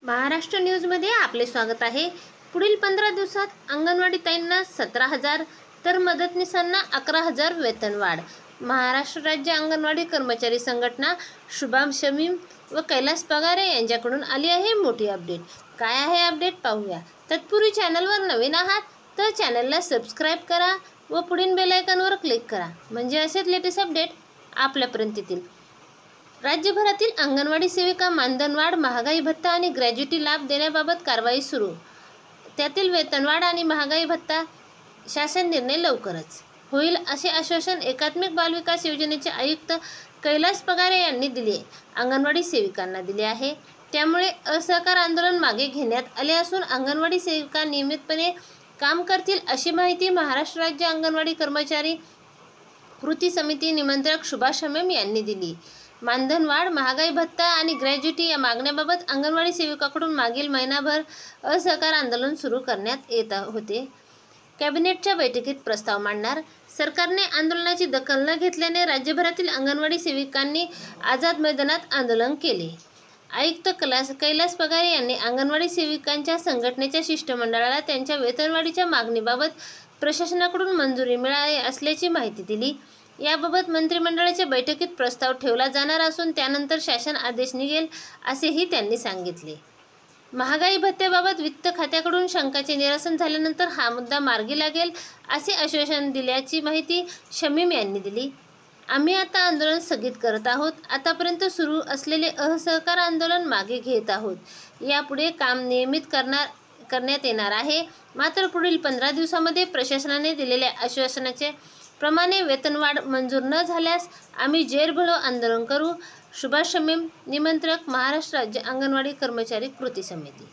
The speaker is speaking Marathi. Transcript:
महाराष्ट्र न्यूजमध्ये आपले स्वागत आहे। पुढील 15 दिवसात अंगणवाडी ताईंना 17,000 तर मदतनीसांना 11,000 वेतनवाढ। महाराष्ट्र राज्य अंगणवाडी कर्मचारी संघटना शुभाम शमीम व कैलास पगारे यांच्याकडून आली आहे मोठी अपडेट। काय आहे अपडेट पाहूया। तत्पूर्वी चॅनलवर नवीन आहात तर चॅनलला सबस्क्राइब करा व पुढील बेल आयकॉनवर क्लिक करा, म्हणजे असेच लेटेस्ट अपडेट आपल्यापर्यंत येतील। राज्यभरातील अंगणवाडी सेविका मानधनवाढ, महागाई भत्ता आणि ग्रॅज्युटी लाभ देण्याबाबत कारवाई सुरू। त्यातील वेतनवाढ आणि महागाई भत्ता शासन निर्णय लवकरच होईल असे आश्वासन एकात्मिक बालविकास योजनेचे आयुक्त कैलास पगारे यांनी दिले अंगणवाडी सेविकांना दिले आहे। त्यामुळे असहकार आंदोलन मागे घेण्यात आले असून अंगणवाडी सेविका नियमितपणे काम करतील अशी माहिती महाराष्ट्र राज्य अंगणवाडी कर्मचारी कृती समिती निमंत्रक सुभाष शमीम यांनी दिली। मानधनवाढ, महागाई भत्ता आणि ग्रॅज्युटी या मागण्याबाबत अंगणवाडी सेविकांकडून मागील महिनाभर असहकार आंदोलन सुरू करण्यात येत होते। कॅबिनेटच्या बैठकीत प्रस्ताव मांडणार सरकारने आंदोलनाची दखल न घेतल्याने राज्यभरातील अंगणवाडी सेविकांनी आझाद मैदानात आंदोलन केले। आयुक्त कैलास पगारे यांनी अंगणवाडी सेविकांच्या संघटनेच्या शिष्टमंडळाला त्यांच्या वेतनवाढीच्या मागणीबाबत प्रशासनाकडून मंजुरी मिळाली असल्याची माहिती दिली। याबाबत मंत्रिमंडळाच्या बैठकीत प्रस्ताव ठेवला जाणार असून त्यानंतर शासन आदेश निघेल असेही त्यांनी सांगितले। महागाई भत्त्याबाबत वित्त खात्याकडून शंकाचे निरसन झाल्यानंतर हा मुद्दा मार्गी लागेल असे आश्वासन दिल्याची माहिती शमीम यांनी दिली। आम्ही आता आंदोलन स्थगित करत आहोत। आतापर्यंत सुरू असलेले असहकार आंदोलन मागे घेत आहोत। यापुढे काम नियमित करण्यात येणार आहे। मात्र पुढील 15 दिवसांमध्ये प्रशासनाने दिलेल्या आश्वासनाचे प्रमाणे वेतनवाढ मंजूर न झाल्यास आम्ही जेरभरो आंदोलन करू। सुभाष शमीम, निमंत्रक, महाराष्ट्र राज्य अंगणवाडी कर्मचारी कृती समिती।